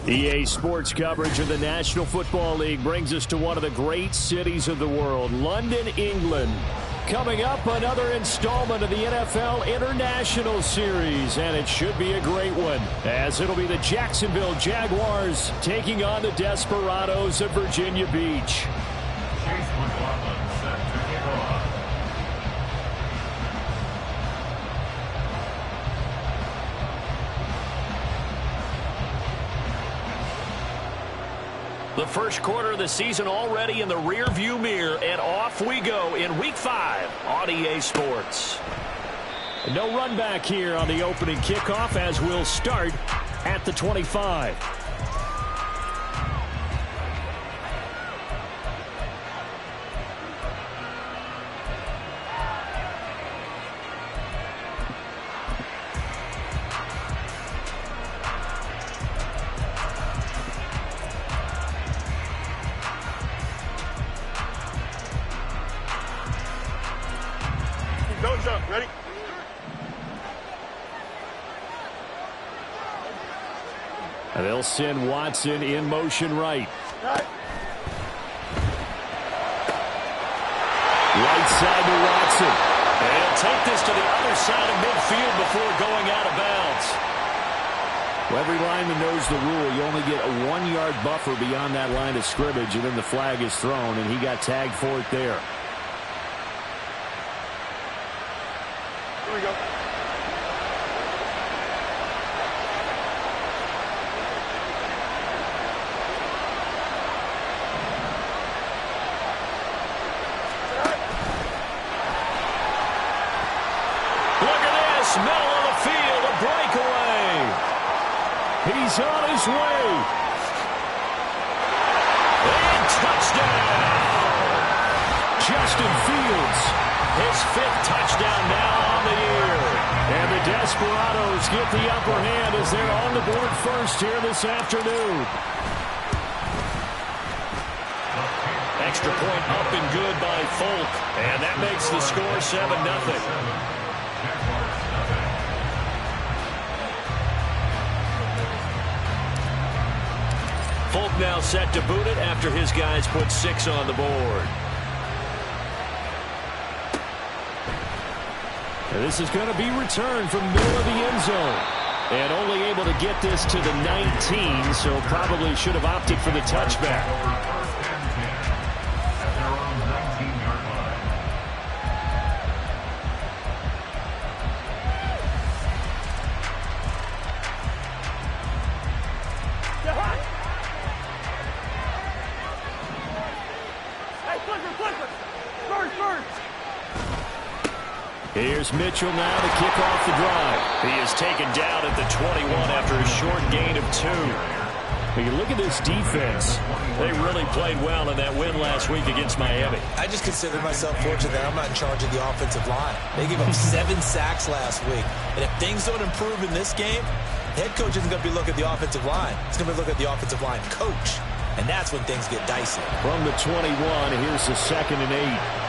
EA Sports coverage of the National Football League brings us to one of the great cities of the world, London, England. Coming up, another installment of the NFL International Series, and it should be a great one, as it'll be the Jacksonville Jaguars taking on the Desperados of Virginia Beach. The first quarter of the season already in the rear-view mirror, and off we go in Week 5 on EA Sports. No run back here on the opening kickoff, as we'll start at the 25. Ready? And they'll send Watson in motion right. Right side to Watson. And he'll take this to the other side of midfield before going out of bounds. Well, every lineman knows the rule. You only get a 1-yard buffer beyond that line of scrimmage, and then the flag is thrown, and he got tagged for it there. Here we go. Look at this, middle of the field, a breakaway. He's on his way. And touchdown. Justin Fields, his 5th touchdown now on the year. And the Desperados get the upper hand as they're on the board first here this afternoon. Extra point up and good by Folk. And that makes the score 7-0. Folk now set to boot it after his guys put 6 on the board. And this is going to be returned from the middle of the end zone. And only able to get this to the 19, so probably should have opted for the touchback. Here's Mitchell now to kick off the drive. He is taken down at the 21 after a short gain of 2. When you look at this defense, they really played well in that win last week against Miami. I just consider myself fortunate that I'm not in charge of the offensive line. They gave up 7 sacks last week. And if things don't improve in this game, head coach isn't going to be looking at the offensive line. He's going to be looking at the offensive line coach. And that's when things get dicey. From the 21, here's the 2nd and 8.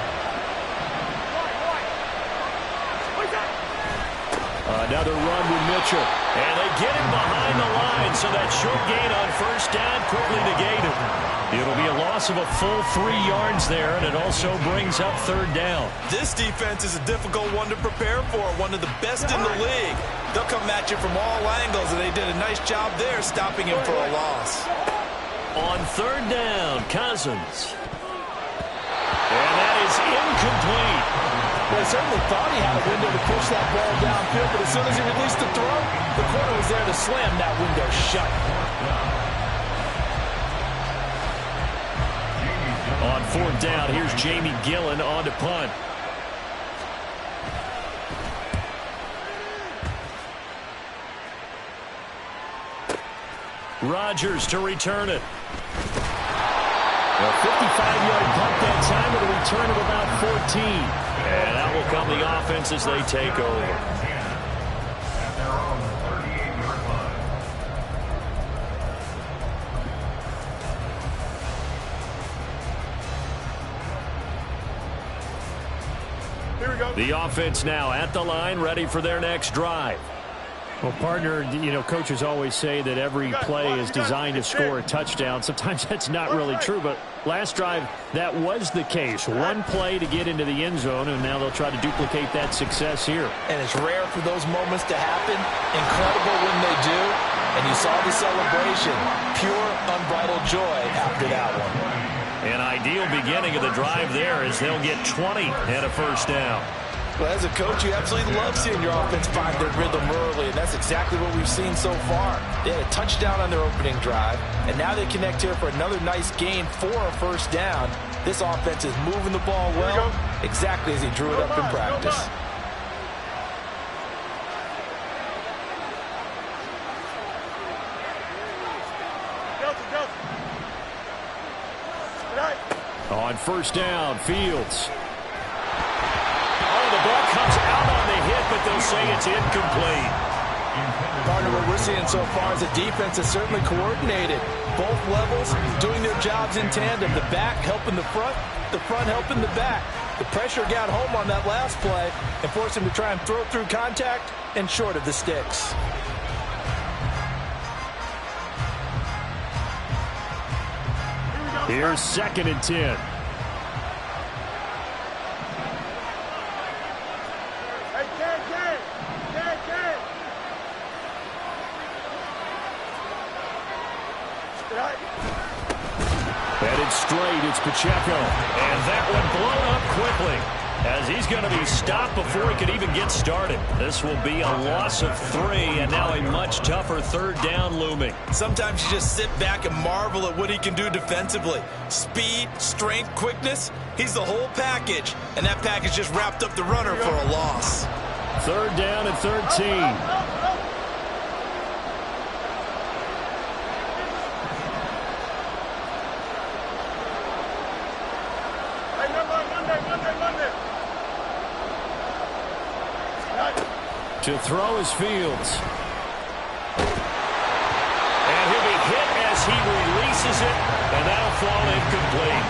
Another run with Mitchell. And they get him behind the line, so that short gain on first down quickly negated. It'll be a loss of a full 3 yards there, and it also brings up 3rd down. This defense is a difficult one to prepare for, one of the best in the league. They'll come at you from all angles, and they did a nice job there stopping him for a loss. On 3rd down, Cousins. And that is incomplete. Well, he certainly thought he had a window to push that ball downfield, but as soon as he released the throw, the corner was there to slam that window shut. On 4th down, here's Jamie Gillen on to punt. Rodgers to return it. A 55-yard punt that time with a return of about 14. And that will come the offense as they take over. Here we go. The offense now at the line, ready for their next drive. Well, partner, coaches always say that every play is designed to score a touchdown. Sometimes that's not really true, but last drive, that was the case. One play to get into the end zone, and now they'll try to duplicate that success here. And it's rare for those moments to happen. Incredible when they do. And you saw the celebration. Pure, unbridled joy after that one. An ideal beginning of the drive there as they'll get 20 and a first down. Well, as a coach, you absolutely love seeing your offense find their rhythm early, and that's exactly what we've seen so far. They had a touchdown on their opening drive, and now they connect here for another nice gain for a first down. This offense is moving the ball well, exactly as he drew it up in practice. On first down, Fields. The ball comes out on the hit, but they'll say it's incomplete. Partner, what we're seeing so far is a defense that's certainly coordinated. Both levels doing their jobs in tandem. The back helping the front helping the back. The pressure got home on that last play and forced him to try and throw through contact and short of the sticks. Here's 2nd and 10. Headed straight, it's Pacheco. And that one blown up quickly as he's going to be stopped before he could even get started. This will be a loss of 3, and now a much tougher 3rd down looming. Sometimes you just sit back and marvel at what he can do defensively. Speed, strength, quickness, he's the whole package. And that package just wrapped up the runner for a loss. 3rd down and 13. To throw is Fields. And he'll be hit as he releases it, and that'll fall incomplete.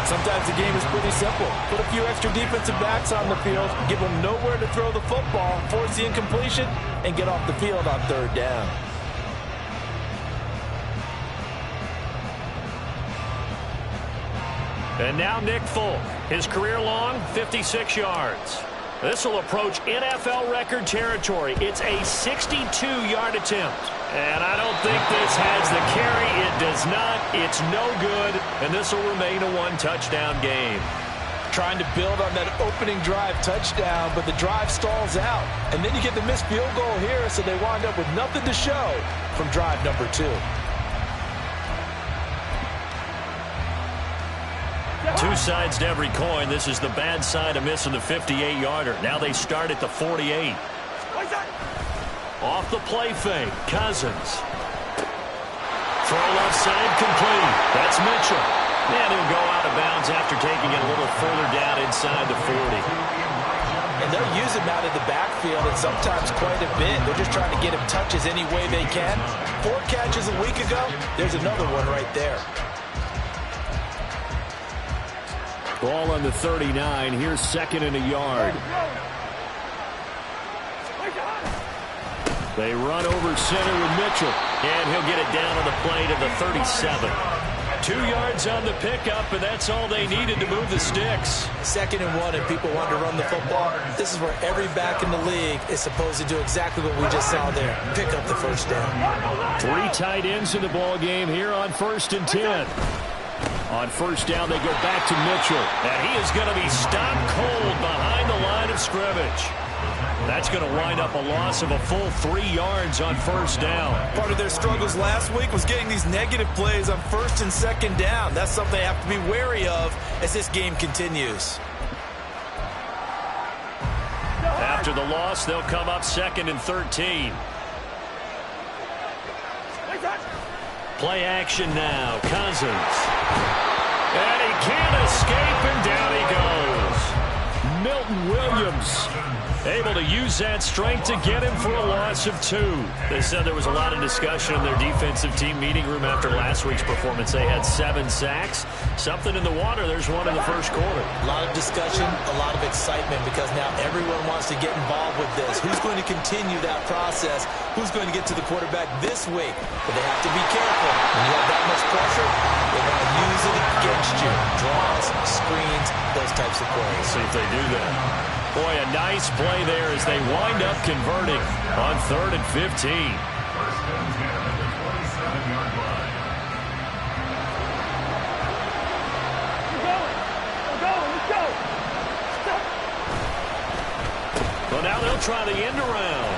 Sometimes the game is pretty simple. Put a few extra defensive backs on the field, give them nowhere to throw the football, force the incompletion, and get off the field on 3rd down. And now Nick Folk, his career long 56 yards. This will approach NFL record territory. It's a 62-yard attempt. And I don't think this has the carry. It does not. It's no good. And this will remain a 1-touchdown game. Trying to build on that opening drive touchdown, but the drive stalls out. And then you get the missed field goal here, so they wind up with nothing to show from drive number 2. Two sides to every coin. This is the bad side of missing the 58-yarder. Now they start at the 48. Off the play fake, Cousins. Throw left side complete. That's Mitchell. And he'll go out of bounds after taking it a little further down inside the 40. And they'll use him out of the backfield, and sometimes quite a bit. They're just trying to get him touches any way they can. 4 catches a week ago. There's another one right there. Ball on the 39. Here's 2nd and a yard. They run over center with Mitchell. And he'll get it down on the play to the 37. 2 yards on the pickup, and that's all they needed to move the sticks. 2nd and 1, and people want to run the football. This is where every back in the league is supposed to do exactly what we just saw there. Pick up the first down. 3 tight ends in the ball game here on 1st and 10. On first down, they go back to Mitchell. And he is going to be stopped cold behind the line of scrimmage. That's going to wind up a loss of a full 3 yards on first down. Part of their struggles last week was getting these negative plays on 1st and 2nd down. That's something they have to be wary of as this game continues. After the loss, they'll come up 2nd and 13. Play action now. Cousins. And he can't escape, and down he goes. Milton Williams. Able to use that strength to get him for a loss of 2. They said there was a lot of discussion in their defensive team meeting room after last week's performance. They had 7 sacks. Something in the water. There's one in the first quarter. A lot of discussion, a lot of excitement because now everyone wants to get involved with this. Who's going to continue that process? Who's going to get to the quarterback this week? But they have to be careful. When you have that much pressure, they're going to use it against you. Draws, screens, those types of plays. See if they do that. Boy, a nice play there as they wind up converting on 3rd and 15. Well, now they'll try the end around.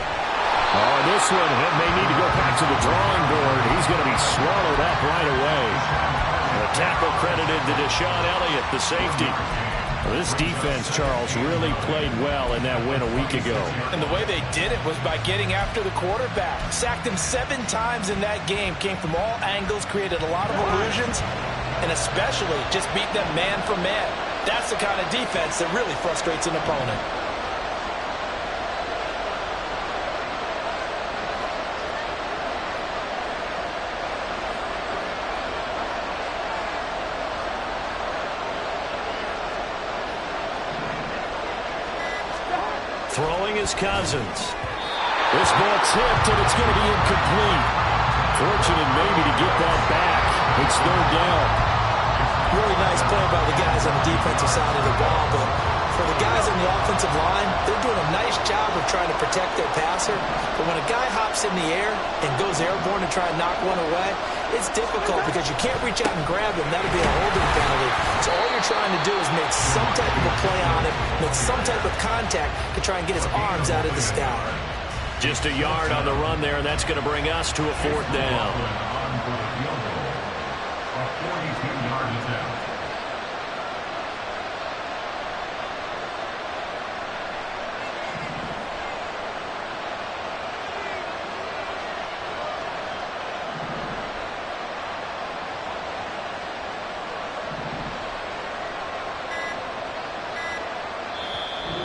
Oh, this one may need to go back to the drawing board. He's going to be swallowed up right away. The tackle credited to Deshaun Elliott, the safety. This defense, Charles, really played well in that win a week ago. And the way they did it was by getting after the quarterback. Sacked him 7 times in that game. Came from all angles, created a lot of illusions, and especially just beat them man for man. That's the kind of defense that really frustrates an opponent. Throwing is Cousins. This ball tipped, and it's going to be incomplete. Fortunate maybe to get that back. It's 3rd down. Really nice play by the guys on the defensive side of the ball, but for the guys on the offensive line, they're doing a nice job of trying to protect their passer. But when a guy hops in the air and goes airborne to try and knock one away, it's difficult because you can't reach out and grab him. That'll be a holding penalty. So all you're trying to do is make some type of a play on him, make some type of contact to try and get his arms out of the sky. Just a yard on the run there, and that's going to bring us to a 4th down.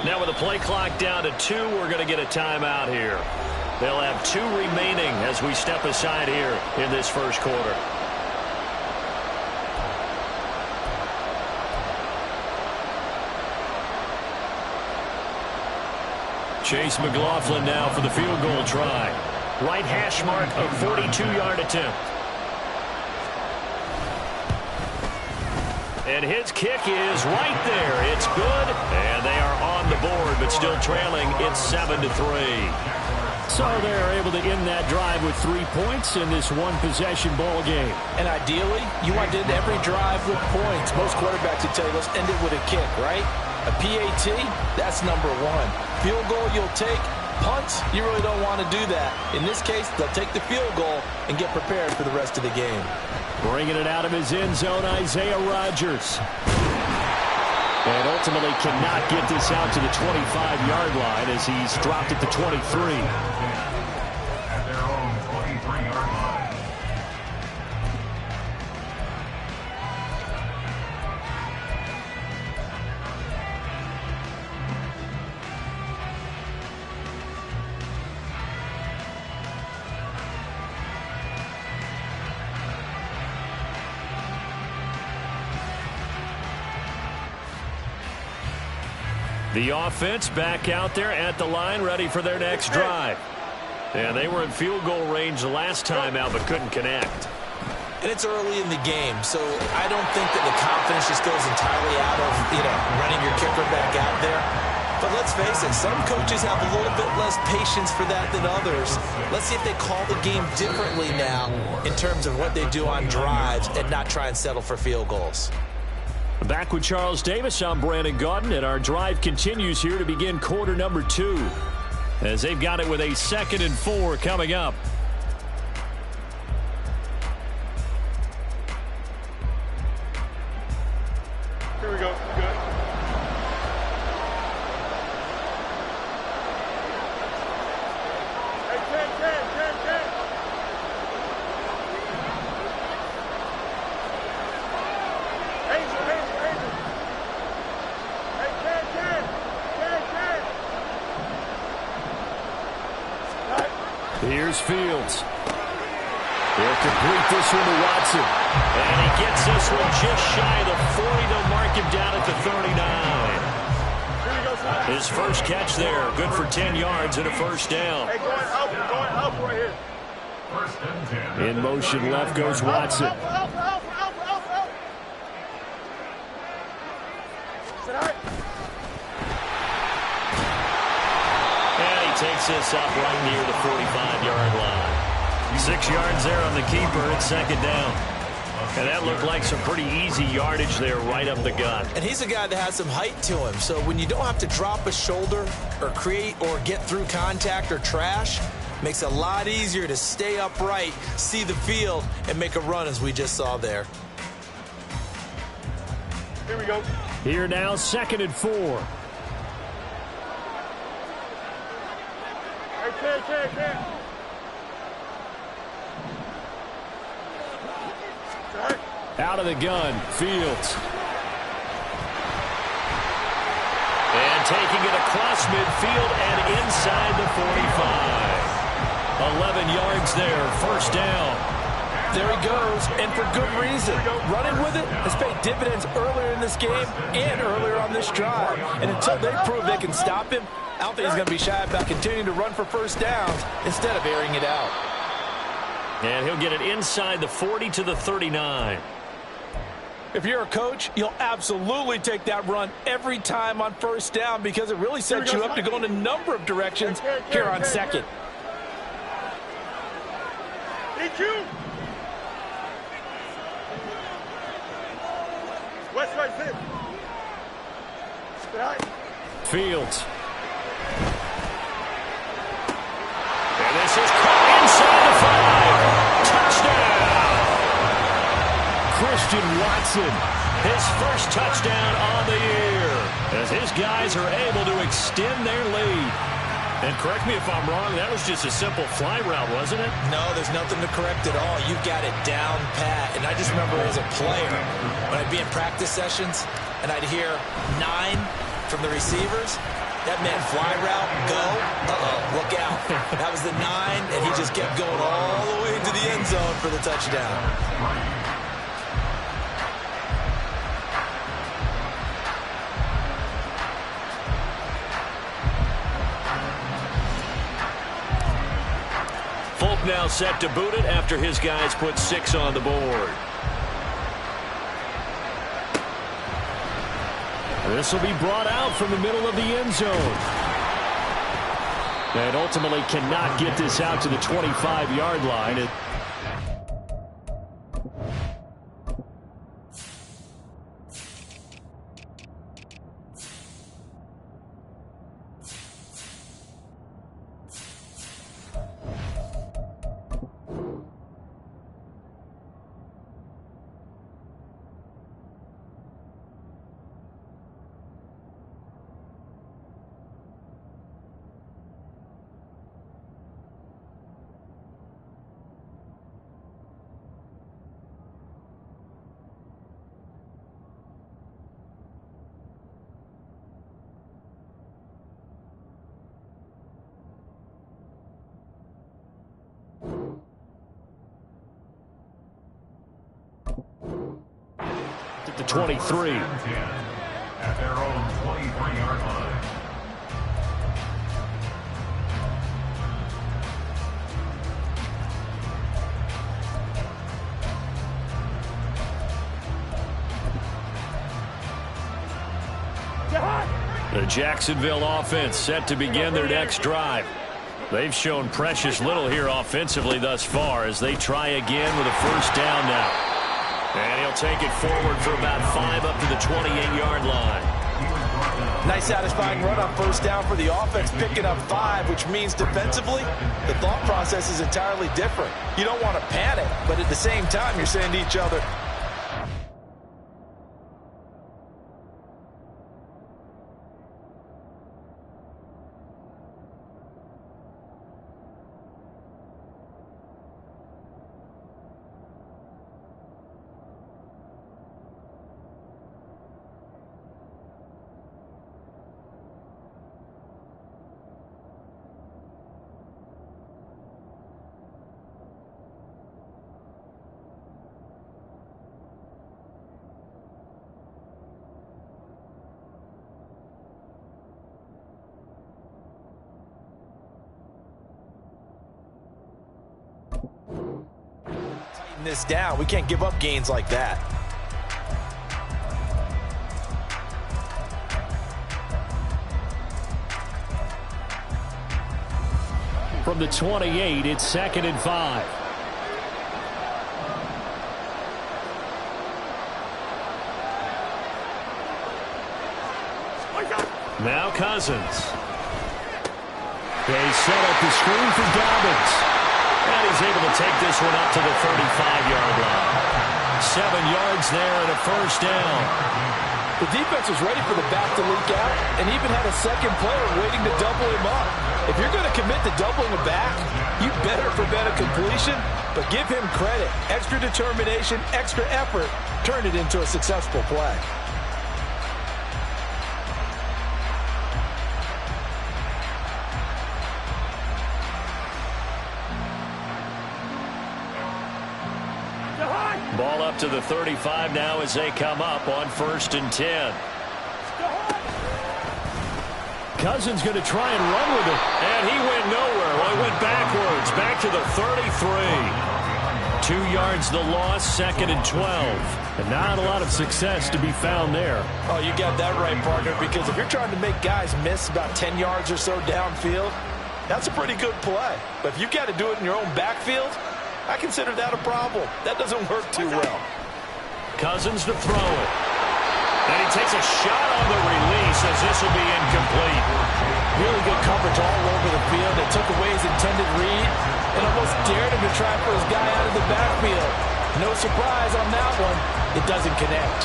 Now with the play clock down to 2, we're going to get a timeout here. They'll have 2 remaining as we step aside here in this first quarter. Chase McLaughlin now for the field goal try. Right hash mark of 42-yard attempt. And his kick is right there. It's good, and they are on the board, but still trailing. It's 7-3. So they're able to end that drive with 3 points in this one-possession ball game. And ideally, you want to end every drive with points. Most quarterbacks would tell you, let's end it with a kick, right? A PAT, that's number 1. Field goal you'll take. Punts, you really don't want to do that. In this case, they'll take the field goal and get prepared for the rest of the game. Bringing it out of his end zone, Isaiah Rodgers. And ultimately cannot get this out to the 25-yard line as he's dropped at the 23. At their own 23-yard line. The offense back out there at the line, ready for their next drive. And they were in field goal range the last time out, but couldn't connect. And it's early in the game, so I don't think that the confidence just goes entirely out of, running your kicker back out there. But let's face it, some coaches have a little bit less patience for that than others. Let's see if they call the game differently now in terms of what they do on drives and not try and settle for field goals. Back with Charles Davis, I'm Brandon Gaudin, and our drive continues here to begin quarter number 2 as they've got it with a 2nd and 4 coming up. Here we go. Good. Hey, 10. Angel. Hey, 10. Here's Fields. He'll complete this one to Watson. And he gets this one just shy of the 40. They'll mark him down at the 39. His first catch there. Good for 10 yards and a first down. Hey, going up right here. First and 10. In motion left goes Watson. Up. And he takes this up right near the 45-yard line. 6 yards there on the keeper. It's second down. And that looked like some pretty easy yardage there right up the gut. And he's a guy that has some height to him. So when you don't have to drop a shoulder or create or get through contact or trash, makes it a lot easier to stay upright, see the field, and make a run as we just saw there. Here we go. Here now, 2nd and 4. Hey, Ken. Out of the gun, Fields. And taking it across midfield and inside the 45. 11 yards there, first down. There he goes, and for good reason. Running with it has paid dividends earlier in this game and earlier on this drive. And until they prove they can stop him, I don't think he's going to be shy about continuing to run for first downs instead of airing it out. And he'll get it inside the 40 to the 39. If you're a coach, you'll absolutely take that run every time on first down because it really sets you up to go in a number of directions here on second. EQ. West right sit. Fields. And this is caught inside the 5. Touchdown! Christian Watson, his first touchdown on the year, as his guys are able to extend their lead. And correct me if I'm wrong, that was just a simple fly route, wasn't it? No, there's nothing to correct at all. You've got it down pat. And I just remember as a player, when I'd be in practice sessions and I'd hear 9 from the receivers, that meant fly route, go, look out. That was the 9, and he just kept going all the way into the end zone for the touchdown. Folk now set to boot it after his guys put 6 on the board. This will be brought out from the middle of the end zone. And ultimately cannot get this out to the 25-yard line. At the 23. At their own 23-yard line. The Jacksonville offense set to begin their next drive. They've shown precious little here offensively thus far as they try again with a first down now. And he'll take it forward for about 5 up to the 28-yard line. Nice satisfying run on first down for the offense, picking up 5, which means defensively, the thought process is entirely different. You don't want to panic, but at the same time, you're saying to each other, Tighten this down. We can't give up gains like that. From the 28, it's 2nd and 5. Now Cousins. They set up the screen for Dobbins. And he's able to take this one up to the 35-yard line. 7 yards there and a first down. The defense was ready for the back to leak out and even had a second player waiting to double him up. If you're going to commit to doubling a back, you better prevent a completion, but give him credit. Extra determination, extra effort, turned it into a successful play. Ball up to the 35 now as they come up on 1st and 10. Cousins going to try and run with it. And he went nowhere. Well, he went backwards. Back to the 33. 2 yards the loss, 2nd and 12. And not a lot of success to be found there. Oh, you got that right, partner, because if you're trying to make guys miss about 10 yards or so downfield, that's a pretty good play. But if you got to do it in your own backfield, I consider that a problem. That doesn't work too well. Cousins to throw it. And he takes a shot on the release as this will be incomplete. Really good coverage all over the field. They took away his intended read and almost dared him to try for his guy out of the backfield. No surprise on that one. It doesn't connect.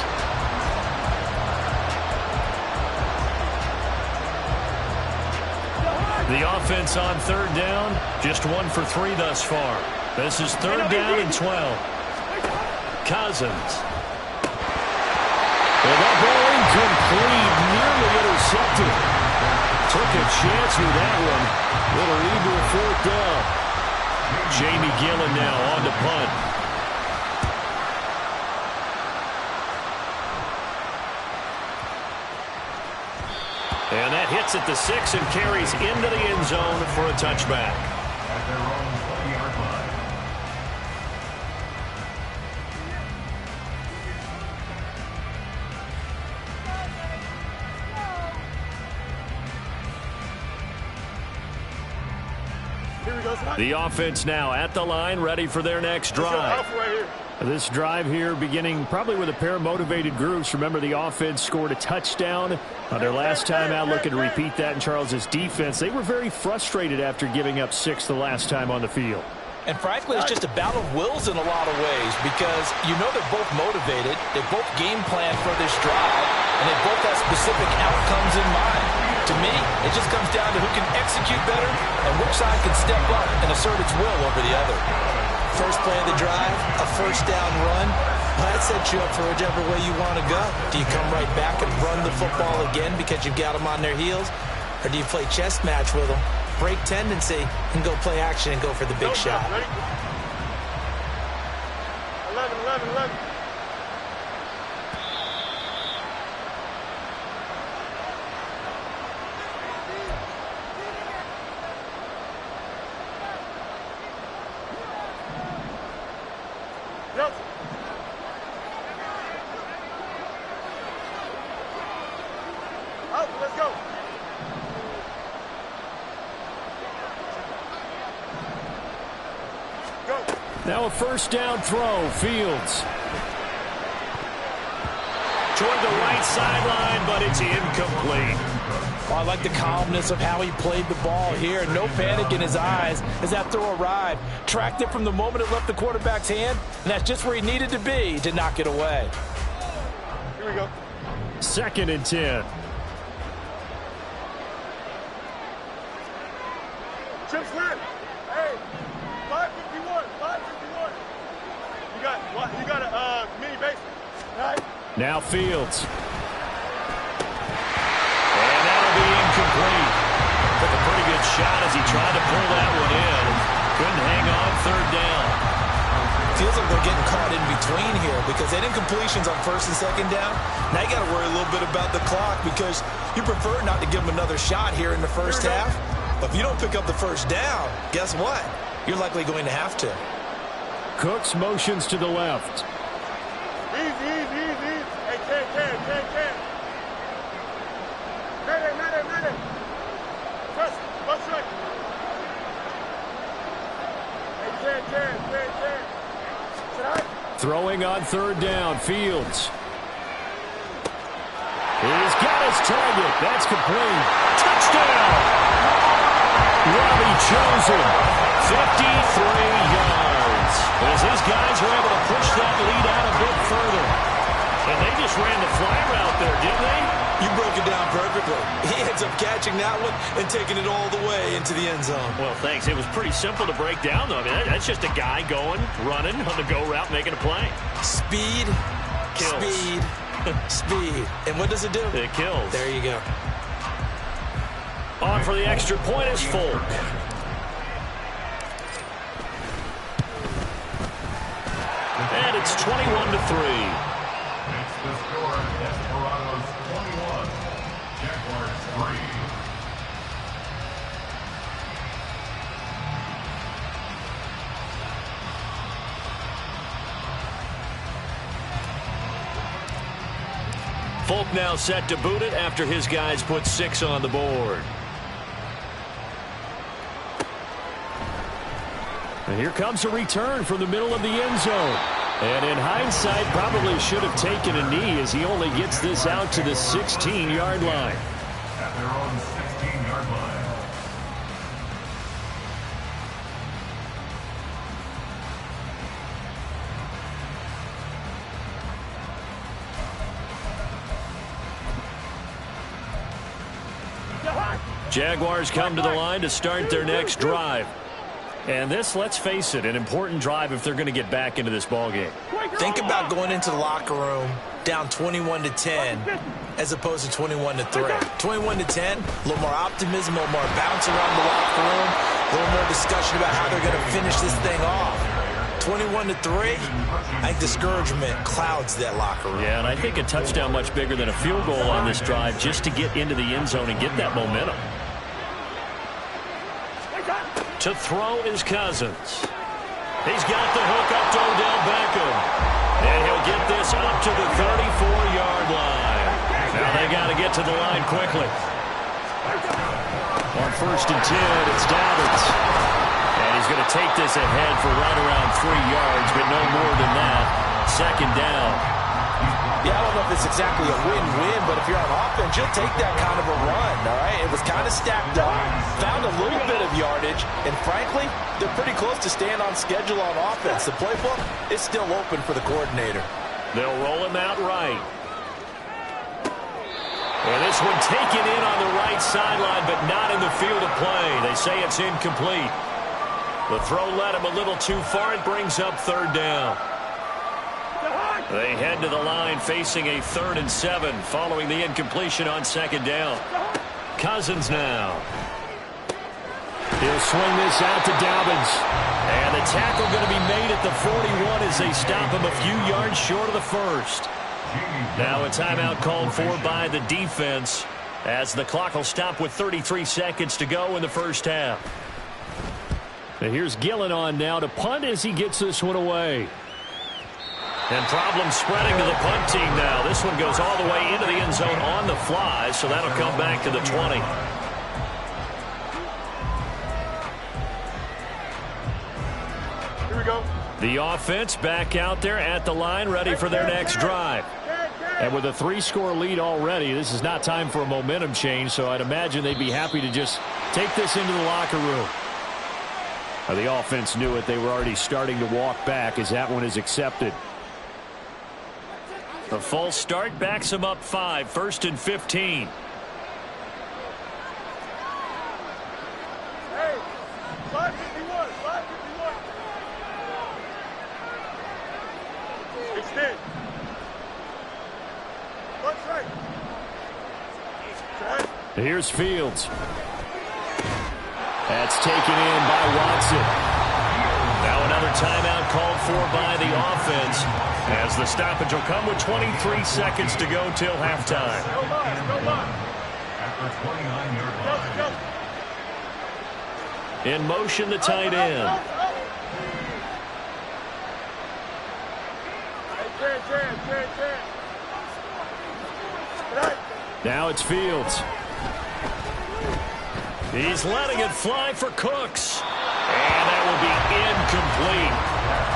The offense on 3rd down, just 1 for 3 thus far. This is 3rd down and 12. Cousins. And that ball incomplete, nearly intercepted. Took a chance with that one. It'll lead to a 4th down. Jamie Gillen now on to punt. And that hits at the 6 and carries into the end zone for a touchback. At their own 20-yard line. The offense now at the line, ready for their next drive. This drive here beginning probably with a pair of motivated groups. Remember, the offense scored a touchdown their last time out. Looking to repeat that in Charles's defense. They were very frustrated after giving up 6 the last time on the field. And frankly, it's just a battle of wills in a lot of ways because you know they're both motivated. They both game plan for this drive, and they both have specific outcomes in mind. To me, it just comes down to who can execute better and which side can step up and assert its will over the other. First play of the drive, a first down run. Well, that sets you up for whichever way you want to go. Do you come right back and run the football again because you've got them on their heels? Or do you play chess match with them, break tendency, and go play action and go for the big shot? 11. Yep. Out, let's go. Now a first down throw, Fields. Toward the right sideline, but it's incomplete. Well, I like the calmness of how he played the ball here. No panic in his eyes as that throw arrived. Tracked it from the moment it left the quarterback's hand, and that's just where he needed to be to knock it away. Here we go. 2nd and 10. Chip slip. Hey, 551. You got a mini base. All right. Now Fields. And that'll be incomplete. Took a pretty good shot as he tried to pull that one in. Couldn't hang on 3rd down. Feels like they're getting caught in between here because they didn't completions on 1st and 2nd down. Now you got to worry a little bit about the clock because you prefer not to give them another shot here in the first half. But if you don't pick up the first down, guess what? You're likely going to have to. Cooks motions to the left. Easy, easy, easy. Hey, Ken. Mayday. Press, left right. Hey, Ken. Throwing on third down, Fields. He's got his target. That's complete. Touchdown! Robbie Chosen, 53 yards. As his guys are able to push that lead out a bit further. And they just ran the fly route there, didn't they? You broke it down perfectly. He ends up catching that one and taking it all the way into the end zone. Well, thanks. It was pretty simple to break down, though. I mean, that's just a guy going, running on the go route, making a play. Speed, Kills. speed. And what does it do? It kills. There you go. On for the extra point is Folk. And it's 21-3. It's the score. Desperados 21. Jaguars 3. Folk now set to boot it after his guys put 6 on the board. And here comes a return from the middle of the end zone. And in hindsight, probably should have taken a knee as he only gets this out to the 16-yard line. At their own 16-yard line. Jaguars come to the line to start their next drive. And this, let's face it, an important drive if they're going to get back into this ballgame. Think about going into the locker room down 21-10 as opposed to 21-3. 21-10, a little more optimism, a little more bounce around the locker room, a little more discussion about how they're going to finish this thing off. 21-3, I think discouragement clouds that locker room. Yeah, and I think a touchdown much bigger than a field goal on this drive just to get into the end zone and get that momentum. To throw is Cousins. He's got the hook up to Odell Beckham. And he'll get this up to the 34-yard line. Now they got to get to the line quickly. On 1st and 10, it's Dobbins. And he's going to take this ahead for right around 3 yards, but no more than that. 2nd down. Yeah, I don't know if it's exactly a win-win, but if you're on offense, you'll take that kind of a run, all right? It was kind of stacked up, found a little bit of yardage, and frankly, they're pretty close to staying on schedule on offense. The playbook is still open for the coordinator. They'll roll him out right. And this one taken in on the right sideline, but not in the field of play. They say it's incomplete. The throw led him a little too far. It brings up 3rd down. They head to the line facing a 3rd and 7 following the incompletion on 2nd down. Cousins now. He'll swing this out to Dobbins. And the tackle going to be made at the 41 as they stop him a few yards short of the 1st. Now a timeout called for by the defense as the clock will stop with 33 seconds to go in the 1st half. And here's Gillen on now to punt as he gets this one away. And problems spreading to the punt team now. This one goes all the way into the end zone on the fly, so that'll come back to the 20. Here we go. The offense back out there at the line, ready for their next drive. And with a 3-score lead already, this is not time for a momentum change, so I'd imagine they'd be happy to just take this into the locker room. The offense knew it. They were already starting to walk back as that one is accepted. The false start backs him up 5, 1st and 15. Hey, 551. Extend. Punch right. Here's Fields. That's taken in by Watson. Now another timeout called for by the offense as the stoppage will come with 23 seconds to go till halftime. Go line. After 29 yards. In motion, the tight end. Now it's Fields. He's letting it fly for Cooks. And that will be incomplete.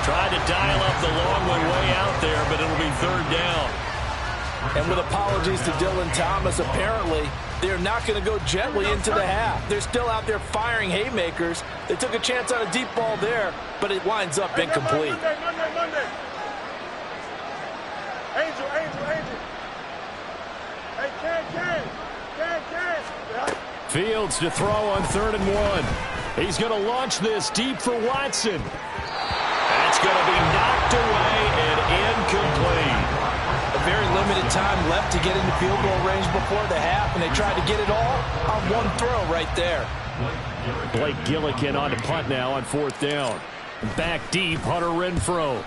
Tried to dial up the long one way out there, but it'll be third down. And with apologies to Dylan Thomas, apparently they're not going to go gently into the half. They're still out there firing haymakers. They took a chance on a deep ball there, but it winds up incomplete. Monday. Angel. Hey, Ken. Fields to throw on 3rd and 1. He's going to launch this deep for Watson. That's going to be knocked away and incomplete. A very limited time left to get into field goal range before the half, and they tried to get it all on one throw right there. Blake Gillikin on to punt now on 4th down. Back deep, Hunter Renfrow.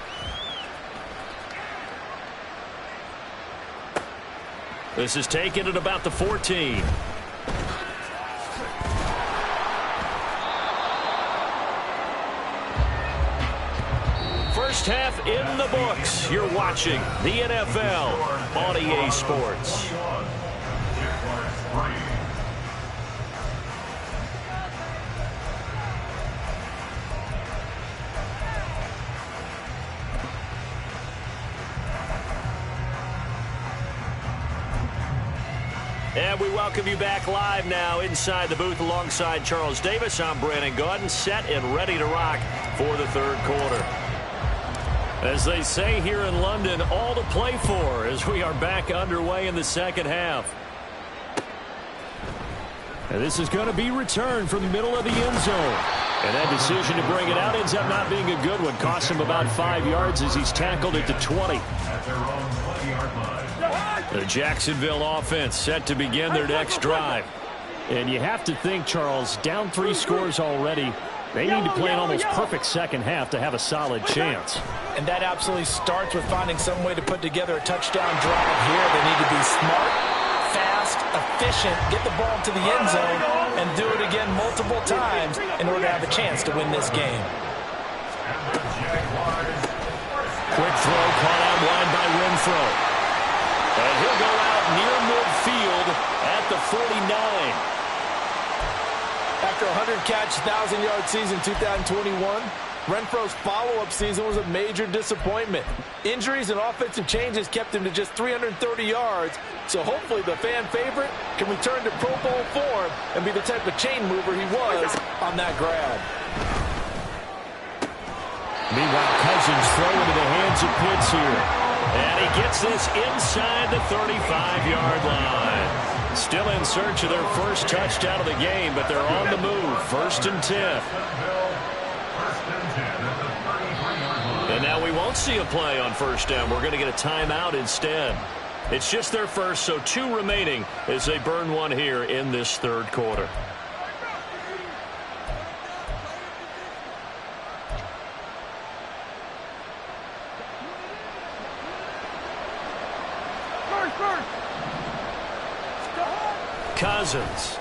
This is taken at about the 14. First half in the books. You're watching the NFL on EA Sports. And we welcome you back live now inside the booth alongside Charles Davis. I'm Brandon Gaudin, set and ready to rock for the third quarter. As they say here in London, all to play for as we are back underway in the second half. And this is going to be returned from the middle of the end zone. And that decision to bring it out ends up not being a good one. Costs him about 5 yards as he's tackled at the 20. The Jacksonville offense set to begin their next drive. And you have to think, Charles, down 3 scores already. They need to play an almost perfect second half to have a solid chance. And that absolutely starts with finding some way to put together a touchdown drive here. They need to be smart, fast, efficient, get the ball to the end zone, and do it again multiple times in order to have a chance to win this game. Quick throw caught out wide by Renfrow. And he'll go out near midfield at the 49. After a 100-catch, 1,000-yard season 2021, Renfrow's follow-up season was a major disappointment. Injuries and offensive changes kept him to just 330 yards, so hopefully the fan favorite can return to Pro Bowl form and be the type of chain mover he was on that grab. Meanwhile, Cousins throw into the hands of Pitts here. And he gets this inside the 35-yard line. Still in search of their first touchdown of the game, but they're on the move. 1st and 10. And now we won't see a play on 1st down. We're going to get a timeout instead. It's just their first, so 2 remaining as they burn one here in this third quarter. Cousins.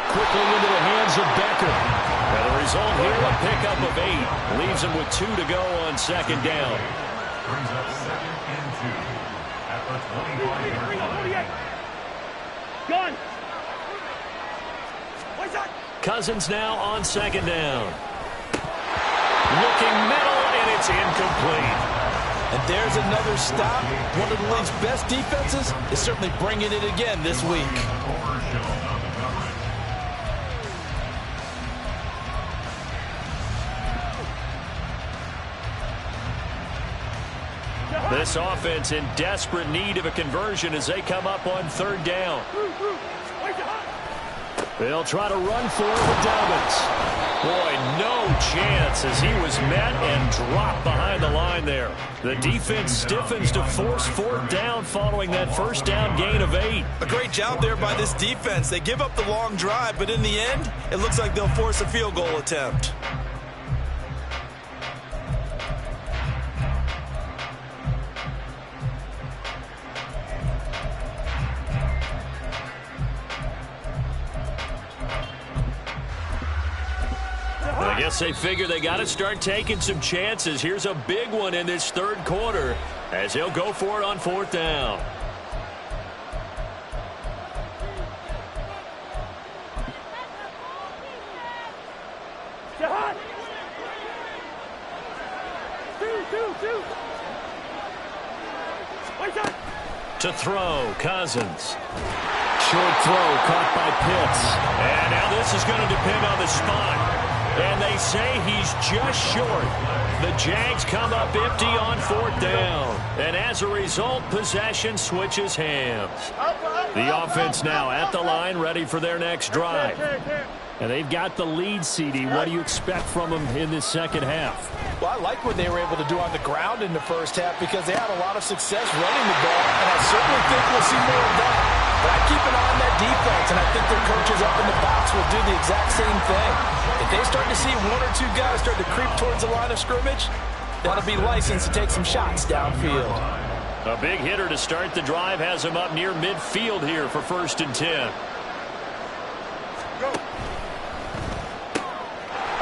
Quickly into the hands of Becker. And the result here, a pickup of 8. Leaves him with 2 to go on 2nd down. Brings up 2nd and 2 at the 25-yard line. Gun. Cousins now on 2nd down. Looking middle, and it's incomplete. And there's another stop. One of the league's best defenses is certainly bringing it again this week. This offense in desperate need of a conversion as they come up on 3rd down. They'll try to run for it with Dobbins. Boy, no chance as he was met and dropped behind the line there. The defense stiffens to force 4th down following that 1st down gain of 8. A great job there by this defense. They give up the long drive, but in the end, it looks like they'll force a field goal attempt. I guess they figure they got to start taking some chances. Here's a big one in this third quarter as he'll go for it on 4th down. To throw, Cousins. Short throw caught by Pitts. And now this is going to depend on the spot. And they say he's just short. The Jags come up empty on 4th down. And as a result, possession switches hands. The offense now at the line, ready for their next drive. And they've got the lead, CD. What do you expect from them in this second half? Well, I like what they were able to do on the ground in the first half because they had a lot of success running the ball, and I certainly think we'll see more of that. But I keep an eye on that defense, and I think their coaches up in the box will do the exact same thing. If they start to see one or two guys start to creep towards the line of scrimmage, that'll be licensed to take some shots downfield. A big hitter to start the drive has him up near midfield here for 1st and 10.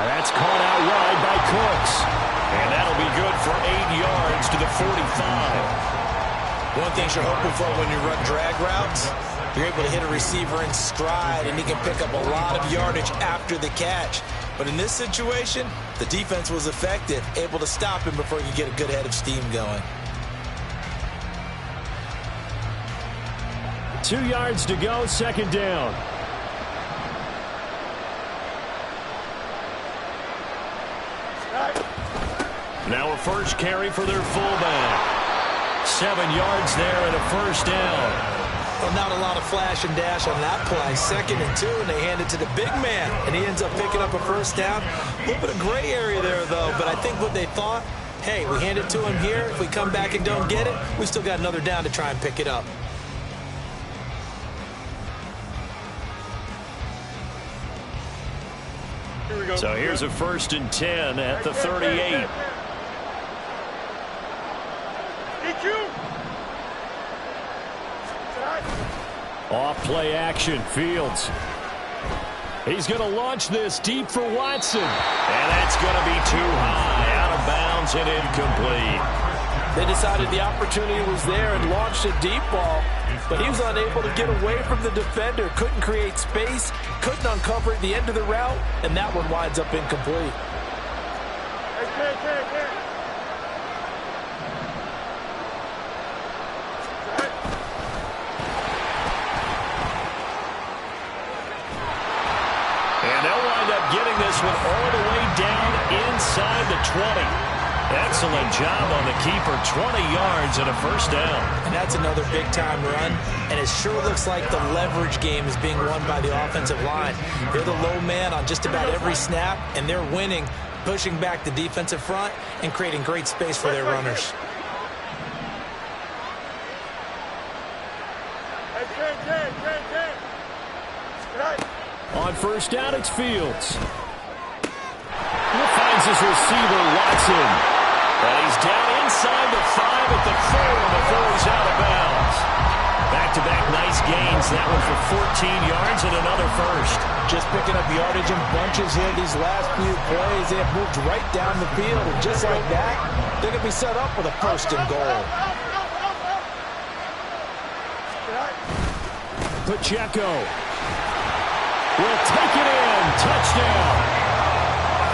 That's caught out wide by Cooks. And that'll be good for 8 yards to the 45. One thing you're hoping for when you run drag routes, you're able to hit a receiver in stride, and he can pick up a lot of yardage after the catch. But in this situation, the defense was effective, able to stop him before you get a good head of steam going. 2 yards to go, 2nd down. Now a first carry for their fullback. 7 yards there and a 1st down. Well, not a lot of flash and dash on that play. 2nd and 2, and they hand it to the big man, and he ends up picking up a 1st down. A little bit of gray area there, though, but I think what they thought, hey, we hand it to him here. If we come back and don't get it, we still got another down to try and pick it up. So here's a 1st and 10 at the 38. Off play action, Fields. He's going to launch this deep for Watson. And that's going to be too high, out of bounds and incomplete. They decided the opportunity was there and launched a deep ball, but he was unable to get away from the defender, couldn't create space, couldn't uncover at the end of the route, and that one winds up incomplete. And they'll wind up getting this one all the way down inside the 20. Excellent job on the keeper. 20 yards and a 1st down. And that's another big-time run. And it sure looks like the leverage game is being won by the offensive line. They're the low man on just about every snap, and they're winning, pushing back the defensive front and creating great space for their runners. On 1st down, it's Fields. He finds his receiver, Watson. And he's down inside the 5 at the 4 before he's out of bounds. Back-to-back nice gains. That one for 14 yards and another 1st. Just picking up yardage in bunches here these last few plays. They have moved right down the field, and just like that, they're going to be set up with a 1st and goal. Pacheco will take it in. Touchdown.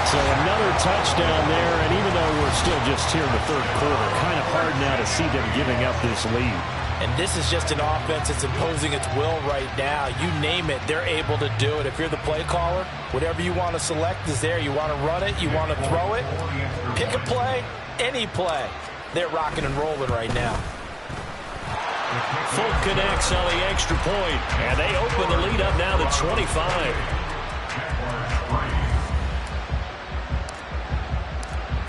So another touchdown there, and even though we're still just here in the 3rd quarter, kind of hard now to see them giving up this lead. And this is just an offense that's imposing its will right now. You name it, they're able to do it. If you're the play caller, whatever you want to select is there. You want to run it, you want to throw it, pick a play, any play. They're rocking and rolling right now. Folk connects on the extra point, and they open the lead up now to 25.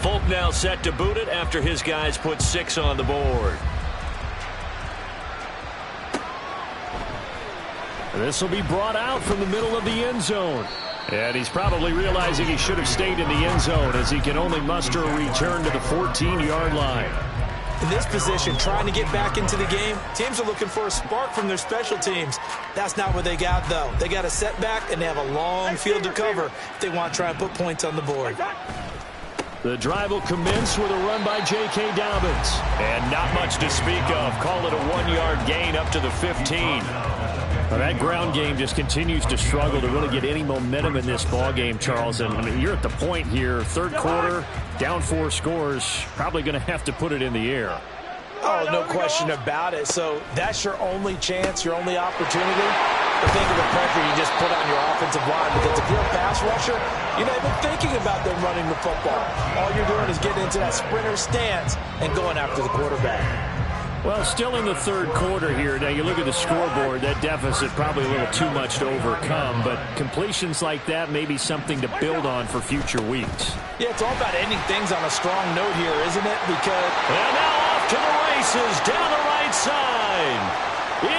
Folk now set to boot it after his guys put 6 on the board. This will be brought out from the middle of the end zone. And he's probably realizing he should have stayed in the end zone as he can only muster a return to the 14-yard line. In this position, trying to get back into the game, teams are looking for a spark from their special teams. That's not what they got, though. They got a setback, and they have a long field to cover if they want to try and put points on the board. The drive will commence with a run by J.K. Dobbins. And not much to speak of. Call it a 1-yard gain up to the 15. Well, that ground game just continues to struggle to really get any momentum in this ball game, Charles. And I mean, you're at the point here, third quarter, down 4 scores, probably going to have to put it in the air. Oh, no question about it. So that's your only chance, your only opportunity. But think of the pressure you just put on your offensive line, because if you're a pass rusher, you're not even thinking about them running the football. All you're doing is getting into that sprinter stance and going after the quarterback. Well, still in the third quarter here. Now, you look at the scoreboard, that deficit probably a little too much to overcome, but completions like that may be something to build on for future weeks. Yeah, it's all about ending things on a strong note here, isn't it? Because... And now off to the races, down the right side.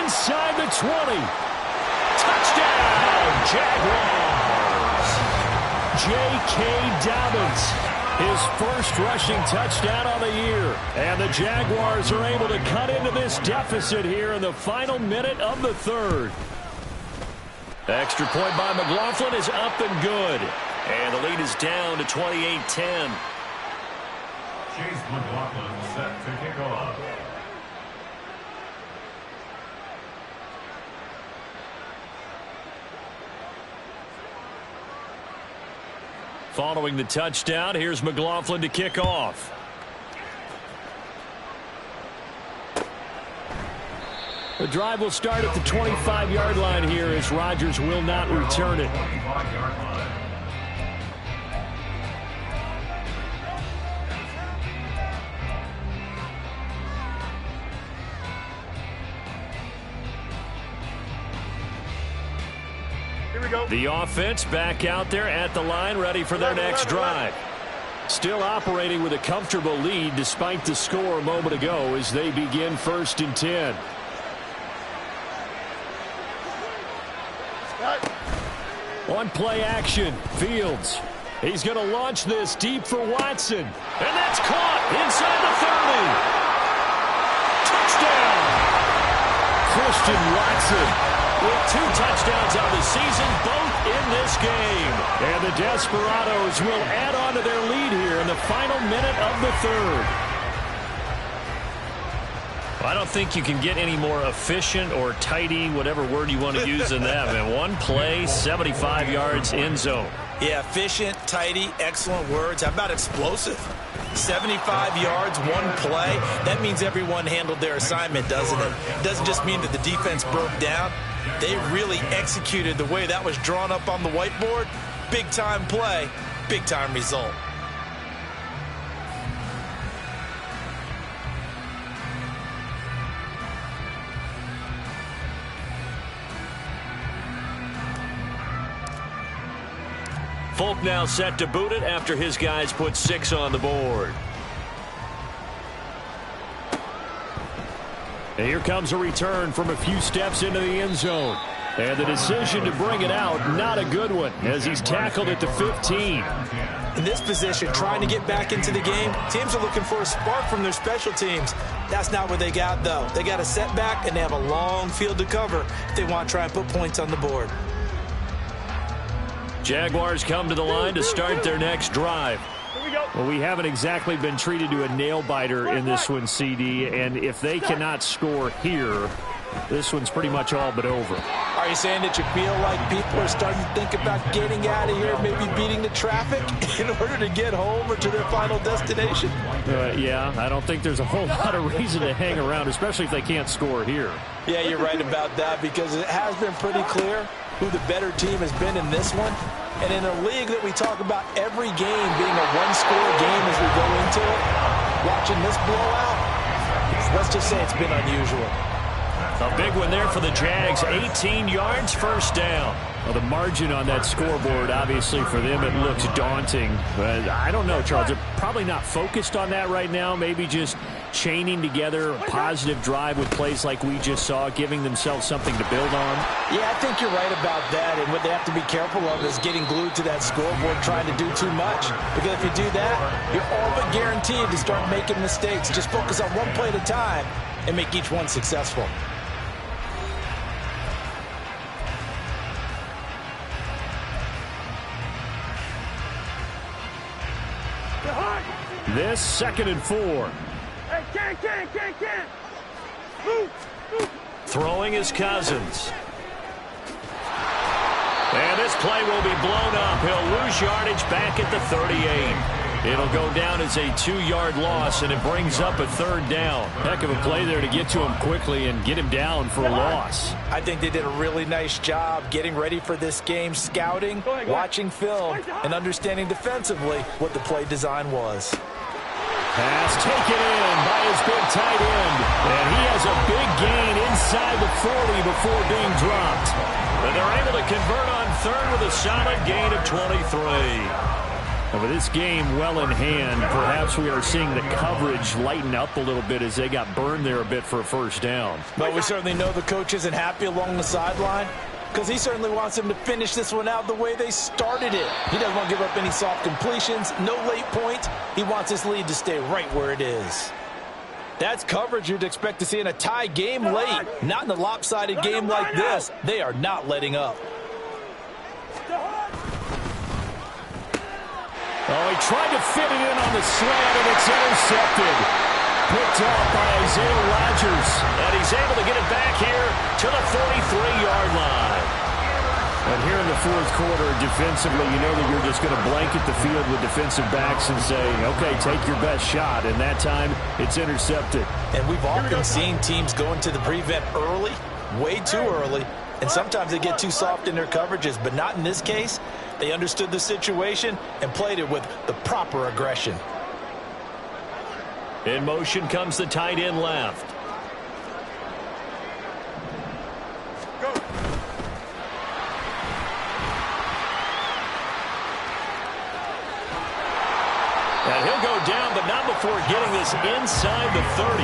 Inside the 20. Touchdown, Jaguars. J.K. Dobbins. His first rushing touchdown on the year. And the Jaguars are able to cut into this deficit here in the final minute of the third. Extra point by McLaughlin is up and good. And the lead is down to 28-10. Chase McLaughlin set to kick off. Following the touchdown, here's McLaughlin to kick off. The drive will start at the 25-yard line here as Rodgers will not return it. The offense back out there at the line, ready for their next drive. Still operating with a comfortable lead despite the score a moment ago as they begin 1st and 10. On play action, Fields. He's going to launch this deep for Watson. And that's caught inside the 30. Touchdown! Christian Watson with 2 touchdowns on the season, both in this game. And the Desperados will add on to their lead here in the final minute of the third. Well, I don't think you can get any more efficient or tidy, whatever word you want to use in that. Man, 1 play, 75 yards, end zone. Yeah, efficient, tidy, excellent words. How about explosive? 75 yards, 1 play. That means everyone handled their assignment, doesn't it? It doesn't just mean that the defense broke down. They really executed the way that was drawn up on the whiteboard. Big-time play, big-time result. Folk now set to boot it after his guys put 6 on the board. And here comes a return from a few steps into the end zone. And the decision to bring it out, not a good one, as he's tackled at the 15. In this position, trying to get back into the game, teams are looking for a spark from their special teams. That's not what they got, though. They got a setback, and they have a long field to cover if they want to try and put points on the board. Jaguars come to the line to start their next drive. Well, we haven't exactly been treated to a nail-biter in this one, CD, and if they cannot score here, this one's pretty much all but over. Are you saying that you feel like people are starting to think about getting out of here, maybe beating the traffic in order to get home or to their final destination? Yeah, I don't think there's a whole lot of reason to hang around, especially if they can't score here. Yeah, you're right about that, because it has been pretty clear who the better team has been in this one. And in a league that we talk about every game being a one-score game as we go into it, watching this blowout, let's just say it's been unusual. A big one there for the Jags. 18 yards, first down. Well, the margin on that scoreboard, obviously, for them, it looks daunting. But I don't know, Charles. They're probably not focused on that right now. Maybe just chaining together a positive drive with plays like we just saw, giving themselves something to build on. Yeah, I think you're right about that. And what they have to be careful of is getting glued to that scoreboard, trying to do too much. Because if you do that, you're all but guaranteed to start making mistakes. Just focus on one play at a time and make each one successful. This 2nd and 4. Hey, can. Move. Throwing is Cousins. And this play will be blown up. He'll lose yardage back at the 38. It'll go down as a 2-yard loss, and it brings up a 3rd down. Heck of a play there to get to him quickly and get him down for a loss. I think they did a really nice job getting ready for this game, scouting, watching film, and understanding defensively what the play design was. Pass taken in by his big tight end. And he has a big gain inside the 40 before being dropped. And they're able to convert on 3rd with a solid gain of 23. And with this game well in hand, perhaps we are seeing the coverage lighten up a little bit as they got burned there a bit for a 1st down. But we certainly know the coach isn't happy along the sideline because he certainly wants them to finish this one out the way they started it. He doesn't want to give up any soft completions, no late points. He wants his lead to stay right where it is. That's coverage you'd expect to see in a tie game late. Not in a lopsided game like this. They are not letting up. Oh, he tried to fit it in on the slant, and it's intercepted. Picked off by Isaiah Rodgers. And he's able to get it back here to the 43-yard line. And here in the 4th quarter, defensively, you know that you're just going to blanket the field with defensive backs and say, okay, take your best shot. And that time, it's intercepted. And we've often seen teams go into the prevent early, way too early, and sometimes they get too soft in their coverages, but not in this case. They understood the situation and played it with the proper aggression. In motion comes the tight end left. Go. And he'll go down, but not before getting this inside the 30.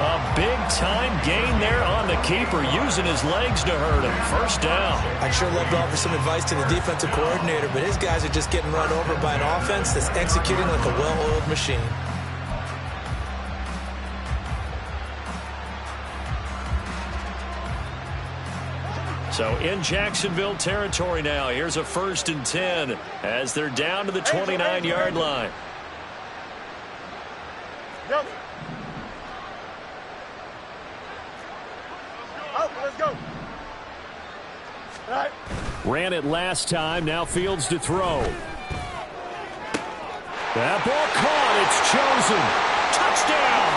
A big-time gain there on the keeper, using his legs to hurt him. 1st down. I'd sure love to offer some advice to the defensive coordinator, but his guys are just getting run over by an offense that's executing like a well-oiled machine. So in Jacksonville territory now. Here's a 1st and 10 as they're down to the 29-yard line. Go. Out, let's go. All right. Ran it last time. Now Fields to throw. That ball caught. It's Chosen. Touchdown.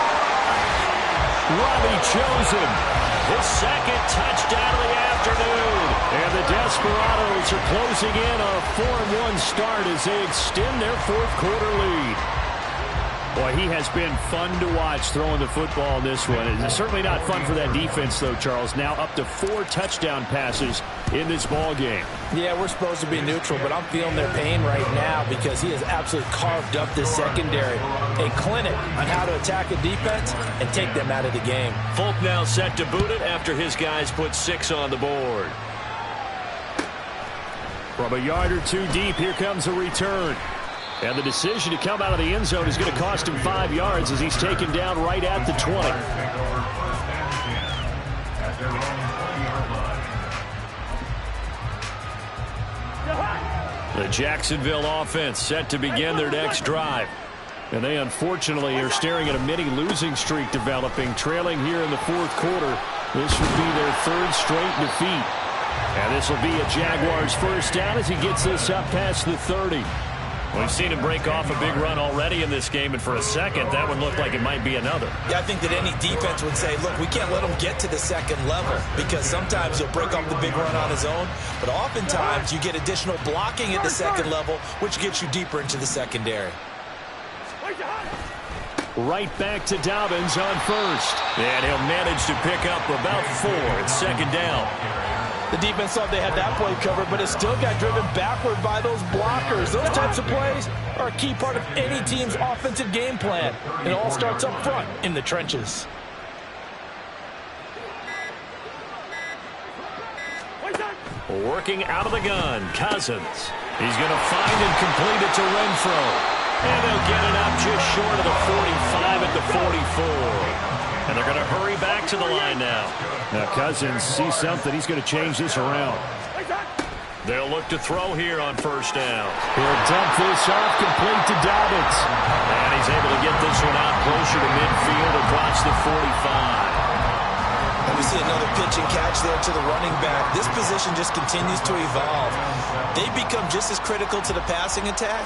Robbie Chosen. His 2nd touchdown of the afternoon. And the Desperados are closing in on a 4-1 start as they extend their 4th quarter lead. Boy, he has been fun to watch throwing the football in this one. It's certainly not fun for that defense, though, Charles. Now up to 4 touchdown passes in this ball game. Yeah, we're supposed to be neutral, but I'm feeling their pain right now because he has absolutely carved up this secondary. A clinic on how to attack a defense and take them out of the game. Folk now set to boot it after his guys put 6 on the board. From a yard or 2 deep, here comes a return. And the decision to come out of the end zone is going to cost him 5 yards as he's taken down right at the 20. The Jacksonville offense set to begin their next drive. And they unfortunately are staring at a mini losing streak developing, trailing here in the 4th quarter. This would be their 3rd straight defeat. And this will be a Jaguars 1st down as he gets this up past the 30. We've seen him break off a big run already in this game, and for a second, that one looked like it might be another. Yeah, I think that any defense would say, look, we can't let him get to the 2nd level because sometimes he'll break off the big run on his own, but oftentimes you get additional blocking at the 2nd level, which gets you deeper into the secondary. Right back to Dobbins on 1st. And he'll manage to pick up about 4 at 2nd down. The defense thought they had that play covered, but it still got driven backward by those blockers. Those types of plays are a key part of any team's offensive game plan. It all starts up front in the trenches. Working out of the gun, Cousins. He's going to find and complete it to Renfro. And they'll get it up just short of the 45 at the 44. And they're going to hurry back to the line now. Now Cousins sees something. He's going to change this around. They'll look to throw here on first down. He'll dump this off complete to Dobbins. And he's able to get this one out closer to midfield across the 45. And we see another pitch and catch there to the running back. This position just continues to evolve. They become just as critical to the passing attack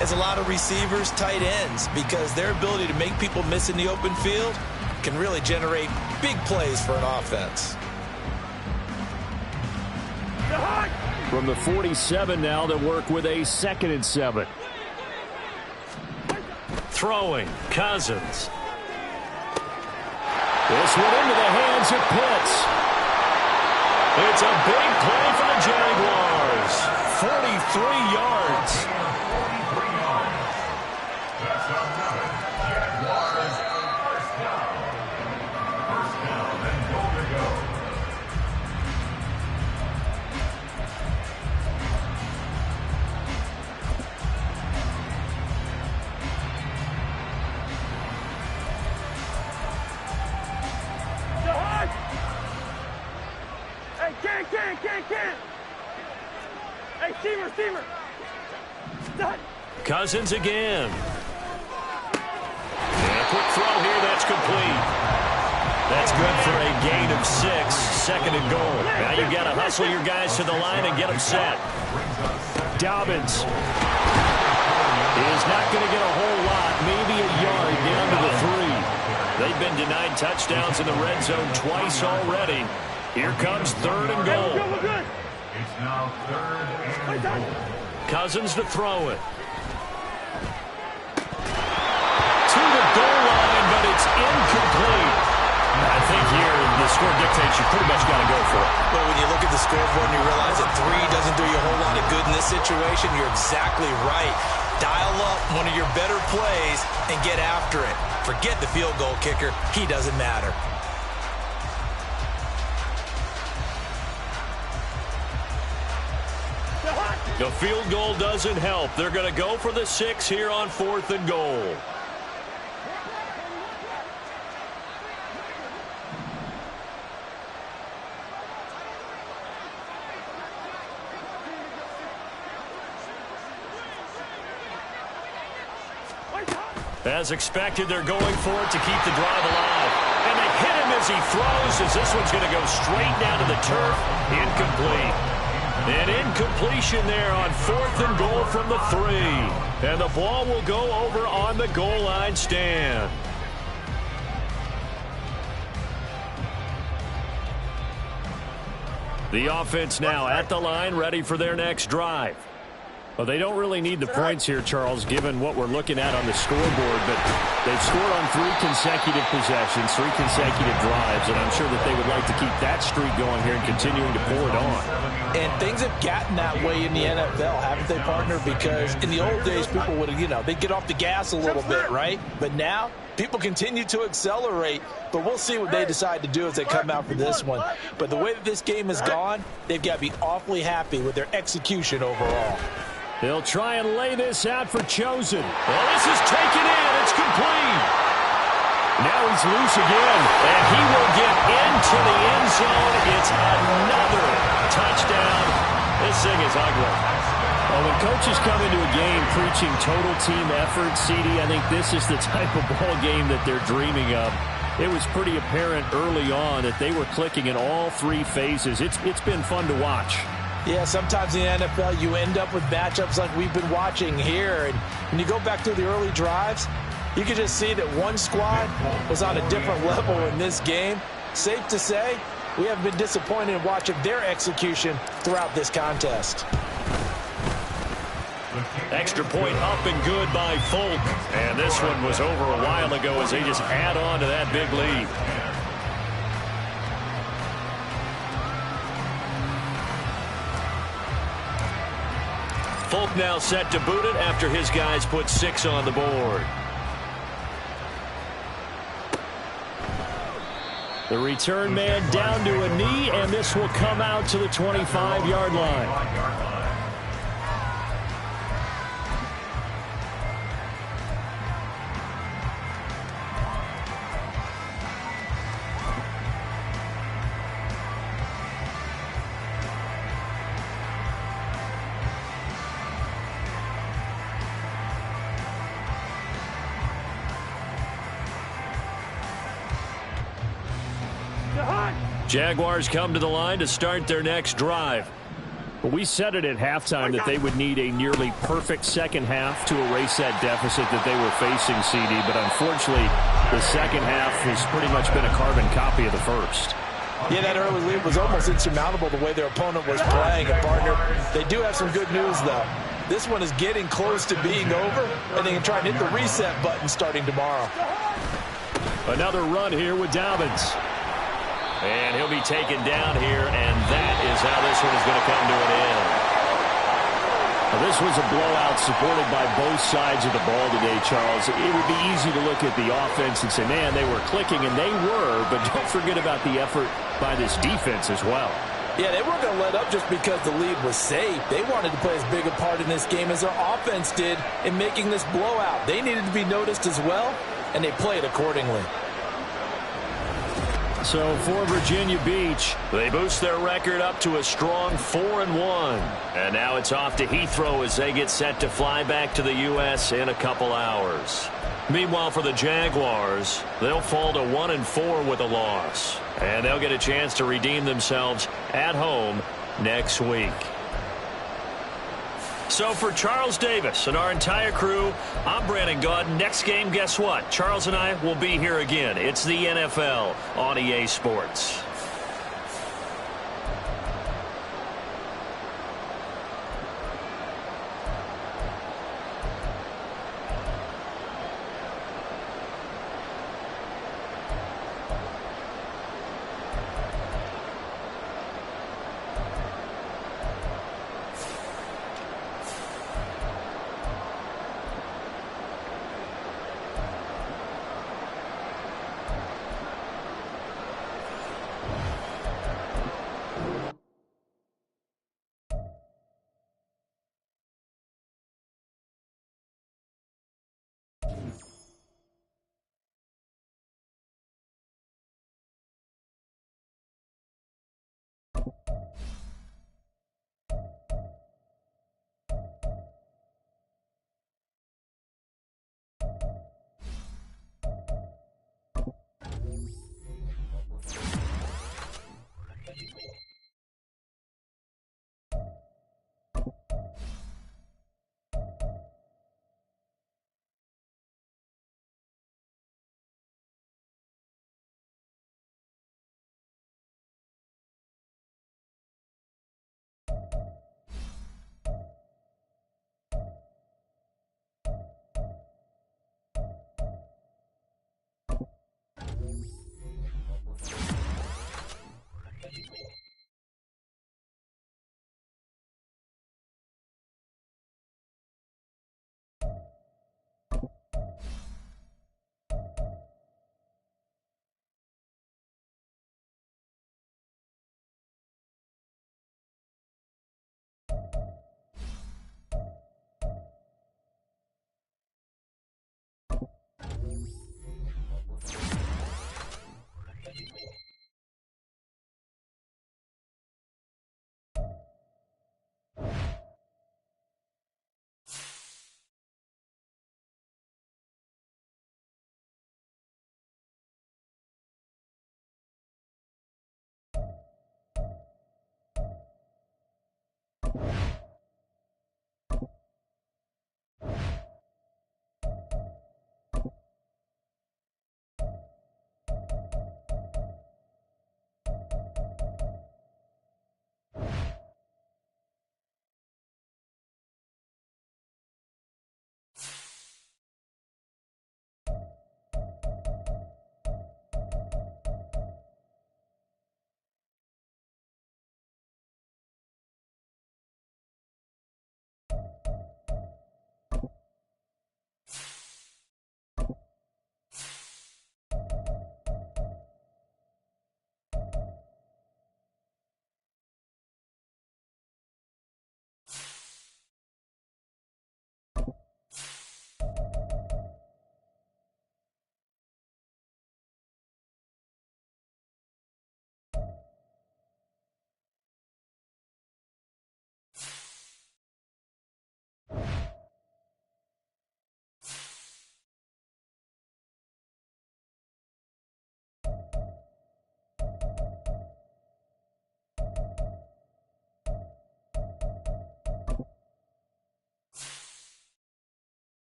as a lot of receivers, tight ends, because their ability to make people miss in the open field can really generate big plays for an offense. From the 47 now, they'll work with a 2nd and 7. Throwing, Cousins. This one into the hands of Pitts. It's a big play for the Jaguars. 43 yards. That's another Jaguars first down. First down and goal to go. Can't. Hey, Steamer. Done. Cousins again. And a quick throw here, that's complete. That's good for a gain of 6, 2nd and goal. Now you've got to hustle your guys to the line and get them set. Dobbins is not going to get a whole lot, maybe a yard down to the 3. They've been denied touchdowns in the red zone twice already. Here comes 3rd and goal. We're good. It's now 3rd and goal. Cousins to throw it. To the goal line, but it's incomplete. I think here the score dictates you pretty much got to go for it. But when you look at the scoreboard and you realize that 3 doesn't do you a whole lot of good in this situation, you're exactly right. Dial up one of your better plays and get after it. Forget the field goal kicker. He doesn't matter. The field goal doesn't help. They're going to go for the 6 here on 4th and goal. As expected, they're going for it to keep the drive alive. And they hit him as he throws, as this one's going to go straight down to the turf. Incomplete. An incompletion there on 4th and goal from the 3. And the ball will go over on the goal line stand. The offense now at the line, ready for their next drive. Well, they don't really need the points here, Charles, given what we're looking at on the scoreboard, but they've scored on 3 consecutive possessions, 3 consecutive drives, and I'm sure that they would like to keep that streak going here and continuing to pour it on. And things have gotten that way in the NFL, haven't they, partner? Because in the old days, people would, they'd get off the gas a little bit, right? But now, people continue to accelerate, but we'll see what they decide to do as they come out for this one. But the way that this game has gone, they've got to be awfully happy with their execution overall. He'll try and lay this out for Chosen. Well, this is taken in. It's complete. Now he's loose again, and he will get into the end zone. It's another touchdown. This thing is ugly. Well, when coaches come into a game preaching total team effort, CD, I think this is the type of ball game that they're dreaming of. It was pretty apparent early on that they were clicking in all 3 phases. It's been fun to watch. Yeah, sometimes in the NFL you end up with matchups like we've been watching here. And when you go back to the early drives, you can just see that one squad was on a different level in this game. Safe to say, we have been disappointed in watching their execution throughout this contest. Extra point up and good by Folk. And this one was over a while ago as they just add on to that big lead. Folk now set to boot it after his guys put 6 on the board. The return man down to a knee, and this will come out to the 25-yard line. Jaguars come to the line to start their next drive. We said it at halftime that they would need a nearly perfect second half to erase that deficit that they were facing, CD. But unfortunately, the second half has pretty much been a carbon copy of the first. Yeah, that early lead was almost insurmountable the way their opponent was playing. And, partner, they do have some good news, though. This one is getting close to being over, and they can try and hit the reset button starting tomorrow. Another run here with Dobbins. And he'll be taken down here, and that is how this one is going to come to an end. Well, this was a blowout supported by both sides of the ball today, Charles. It would be easy to look at the offense and say, man, they were clicking, and they were, but don't forget about the effort by this defense as well. Yeah, they weren't going to let up just because the lead was safe. They wanted to play as big a part in this game as their offense did in making this blowout. They needed to be noticed as well, and they played accordingly. So for Virginia Beach, they boost their record up to a strong 4-1. And now it's off to Heathrow as they get set to fly back to the U.S. in a couple hours. Meanwhile, for the Jaguars, they'll fall to 1-4 with a loss. And they'll get a chance to redeem themselves at home next week. So for Charles Davis and our entire crew, I'm Brandon Gaudin. Next game, guess what? Charles and I will be here again. It's the NFL on EA Sports.